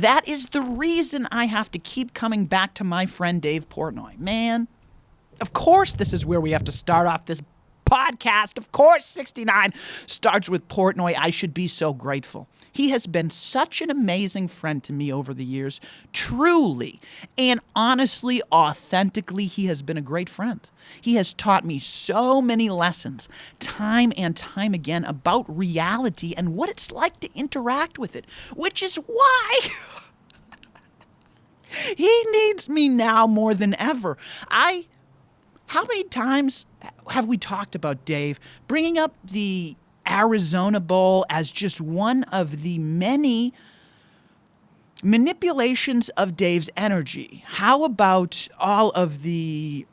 That is the reason I have to keep coming back to my friend Dave Portnoy. Man, of course this is where we have to start off this podcast. Of course 69 starts with Portnoy. I should be so grateful. He has been such an amazing friend to me over the years. Truly and honestly, authentically, he has been a great friend. He has taught me so many lessons, time and time again, about reality and what it's like to interact with it, which is why he needs me now more than ever. How many times have we talked about Dave bringing up the Arizona Bowl as just one of the many manipulations of Dave's energy? How about all of the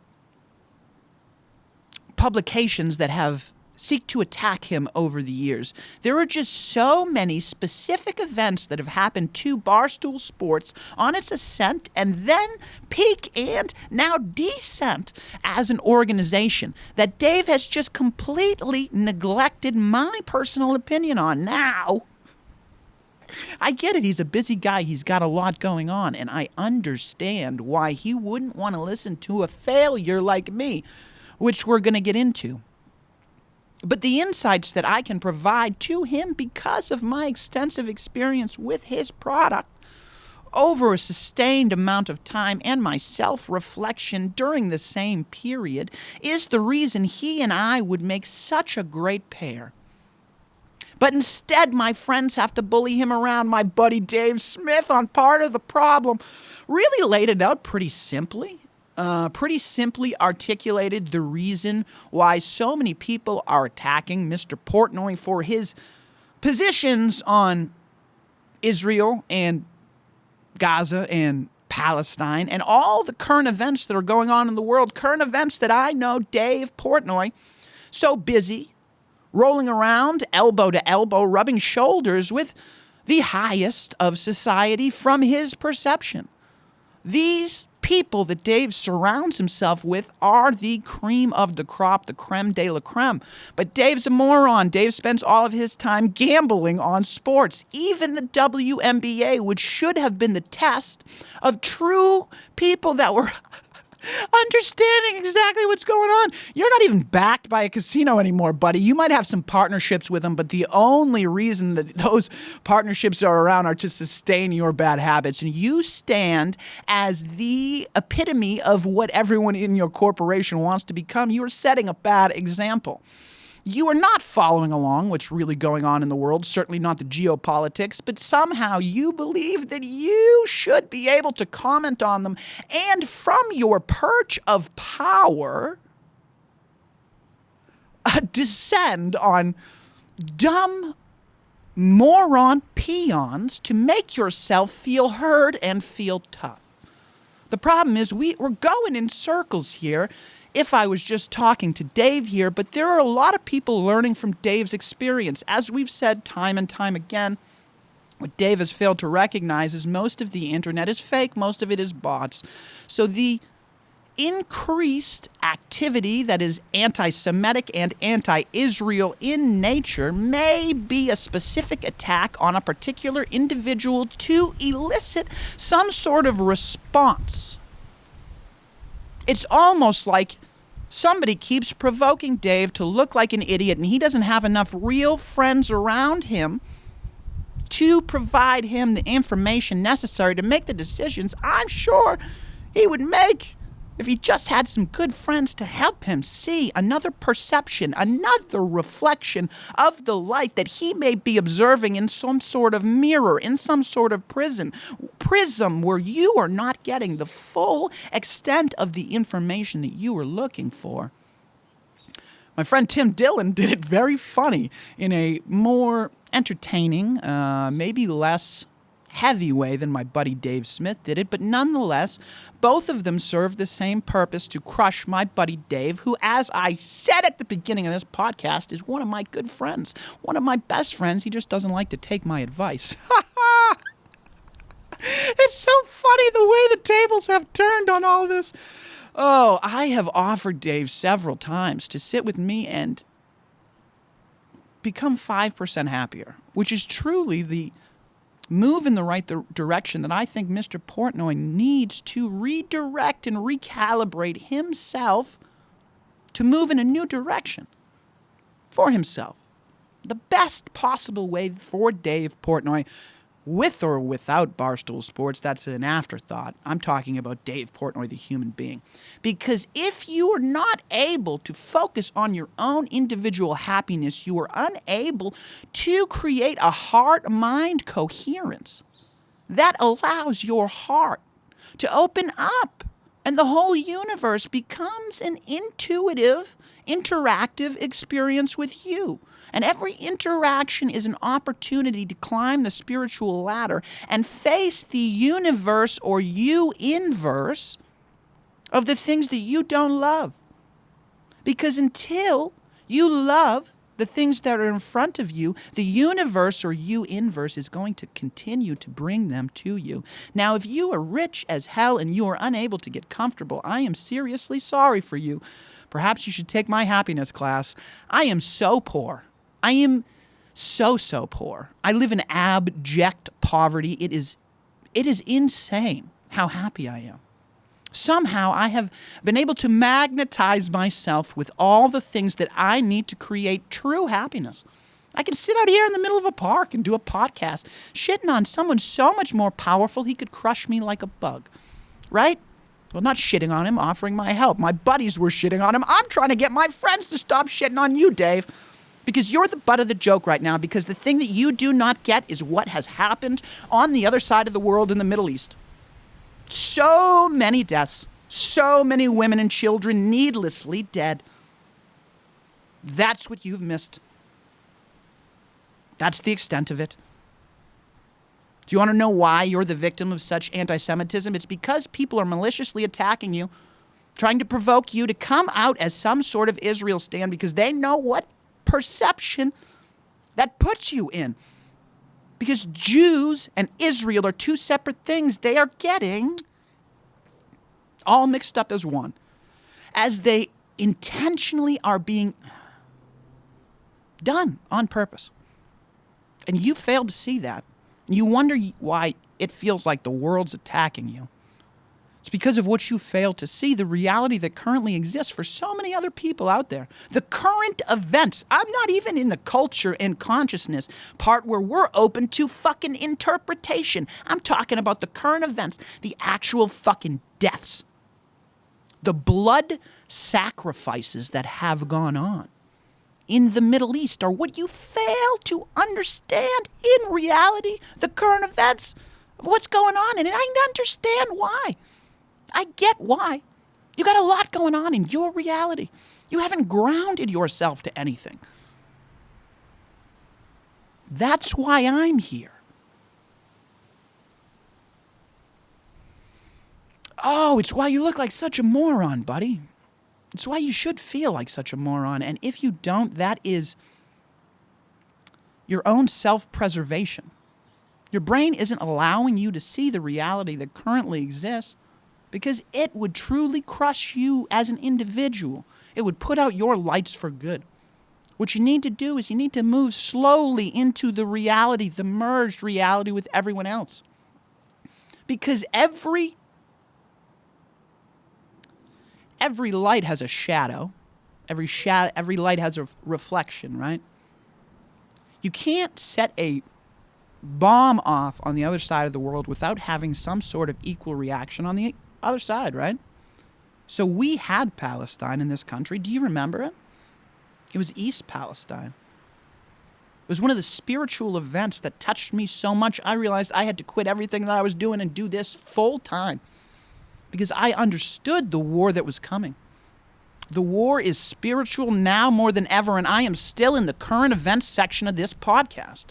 publications that have seek to attack him over the years? There are just so many specific events that have happened to Barstool Sports on its ascent and then peak and now descent as an organization that Dave has just completely neglected my personal opinion on. Now, I get it. He's a busy guy. He's got a lot going on, and I understand why he wouldn't want to listen to a failure like me, which we're going to get into. But the insights that I can provide to him because of my extensive experience with his product over a sustained amount of time and my self-reflection during the same period is the reason he and I would make such a great pair. But instead, my friends have to bully him around. My buddy Dave Smith, on part of the problem, really laid it out pretty simply. Pretty simply articulated the reason why so many people are attacking Mr. Portnoy for his positions on Israel and Gaza and Palestine and all the current events that are going on in the world, current events that I know Dave Portnoy, so busy, rolling around elbow to elbow, rubbing shoulders with the highest of society from his perception. These people that Dave surrounds himself with are the cream of the crop, the creme de la creme. But Dave's a moron. Dave spends all of his time gambling on sports. Even the WNBA, which should have been the test of true people that were understanding exactly what's going on. You're not even backed by a casino anymore, buddy. You might have some partnerships with them, but the only reason that those partnerships are around are to sustain your bad habits. And you stand as the epitome of what everyone in your corporation wants to become. You are setting a bad example. You are not following along what's really going on in the world, certainly not the geopolitics, but somehow you believe that you should be able to comment on them and from your perch of power, descend on dumb moron peons to make yourself feel heard and feel tough. The problem is we're going in circles here. If I was just talking to Dave here, but there are a lot of people learning from Dave's experience. As we've said time and time again, what Dave has failed to recognize is most of the internet is fake, most of it is bots. So the increased activity that is anti-Semitic and anti-Israel in nature may be a specific attack on a particular individual to elicit some sort of response. It's almost like somebody keeps provoking Dave to look like an idiot, and he doesn't have enough real friends around him to provide him the information necessary to make the decisions I'm sure he would make if he just had some good friends to help him see another perception, another reflection of the light that he may be observing in some sort of mirror, in some sort of prism where you are not getting the full extent of the information that you are looking for. My friend Tim Dillon did it very funny in a more entertaining, maybe less heavy way than my buddy Dave Smith did it, but nonetheless, both of them serve the same purpose to crush my buddy Dave, who, as I said at the beginning of this podcast, is one of my good friends, one of my best friends. He just doesn't like to take my advice. It's so funny the way the tables have turned on all this. Oh, I have offered Dave several times to sit with me and become 5% happier, which is truly the move in the right direction, that I think Mr. Portnoy needs to redirect and recalibrate himself to move in a new direction for himself. The best possible way for Dave Portnoy, with or without Barstool Sports, that's an afterthought. I'm talking about Dave Portnoy, the human being. Because if you are not able to focus on your own individual happiness, you are unable to create a heart-mind coherence that allows your heart to open up. And the whole universe becomes an intuitive, interactive experience with you. And every interaction is an opportunity to climb the spiritual ladder and face the universe or you inverse of the things that you don't love. Because until you love the things that are in front of you, the universe or you inverse is going to continue to bring them to you. Now, if you are rich as hell and you are unable to get comfortable, I am seriously sorry for you. Perhaps you should take my happiness class. I am so poor. I am so poor. I live in abject poverty. It is insane how happy I am. Somehow I have been able to magnetize myself with all the things that I need to create true happiness. I can sit out here in the middle of a park and do a podcast, shitting on someone so much more powerful he could crush me like a bug, right? Well, not shitting on him, offering my help. My buddies were shitting on him. I'm trying to get my friends to stop shitting on you, Dave. Because you're the butt of the joke right now, because the thing that you do not get is what has happened on the other side of the world in the Middle East. So many deaths, so many women and children needlessly dead. That's what you've missed. That's the extent of it. Do you want to know why you're the victim of such anti-Semitism? It's because people are maliciously attacking you, trying to provoke you to come out as some sort of Israel stand, because they know what perception that puts you in. Because Jews and Israel are two separate things. They are getting all mixed up as one, as they intentionally are being done on purpose. And you fail to see that. And you wonder why it feels like the world's attacking you. It's because of what you fail to see, the reality that currently exists for so many other people out there. The current events. I'm not even in the culture and consciousness part where we're open to fucking interpretation. I'm talking about the current events, the actual fucking deaths, the blood sacrifices that have gone on in the Middle East are what you fail to understand in reality, the current events of what's going on. And I understand why. I get why. You got a lot going on in your reality. You haven't grounded yourself to anything. That's why I'm here. Oh, it's why you look like such a moron, buddy. It's why you should feel like such a moron. And if you don't, that is your own self-preservation. Your brain isn't allowing you to see the reality that currently exists, because it would truly crush you as an individual. It would put out your lights for good. What you need to do is you need to move slowly into the reality, the merged reality with everyone else. Because every light has a shadow. Every light has a reflection, right? You can't set a bomb off on the other side of the world without having some sort of equal reaction on the other side, right? So we had Palestine in this country. Do you remember it? It was East Palestine. It was one of the spiritual events that touched me so much, I realized I had to quit everything that I was doing and do this full time, because I understood the war that was coming. The war is spiritual now more than ever, and I am still in the current events section of this podcast.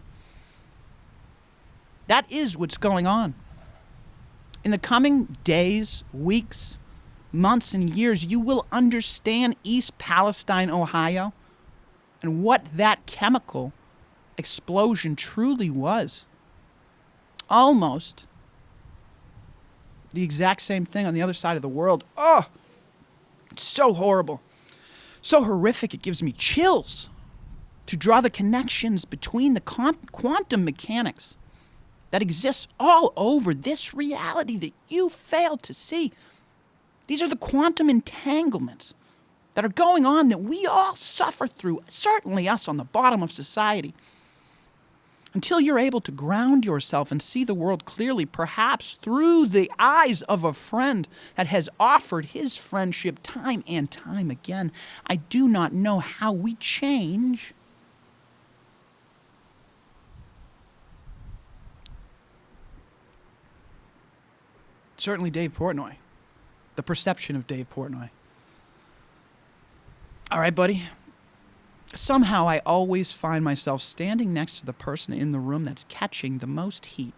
That is what's going on. In the coming days, weeks, months, and years, you will understand East Palestine, Ohio, and what that chemical explosion truly was. Almost the exact same thing on the other side of the world. Oh, it's so horrible, so horrific, it gives me chills to draw the connections between the quantum mechanics that exists all over this reality that you fail to see. These are the quantum entanglements that are going on that we all suffer through, certainly us on the bottom of society. Until you're able to ground yourself and see the world clearly, perhaps through the eyes of a friend that has offered his friendship time and time again, I do not know how we change. Certainly Dave Portnoy. The perception of Dave Portnoy. All right, buddy. Somehow I always find myself standing next to the person in the room that's catching the most heat.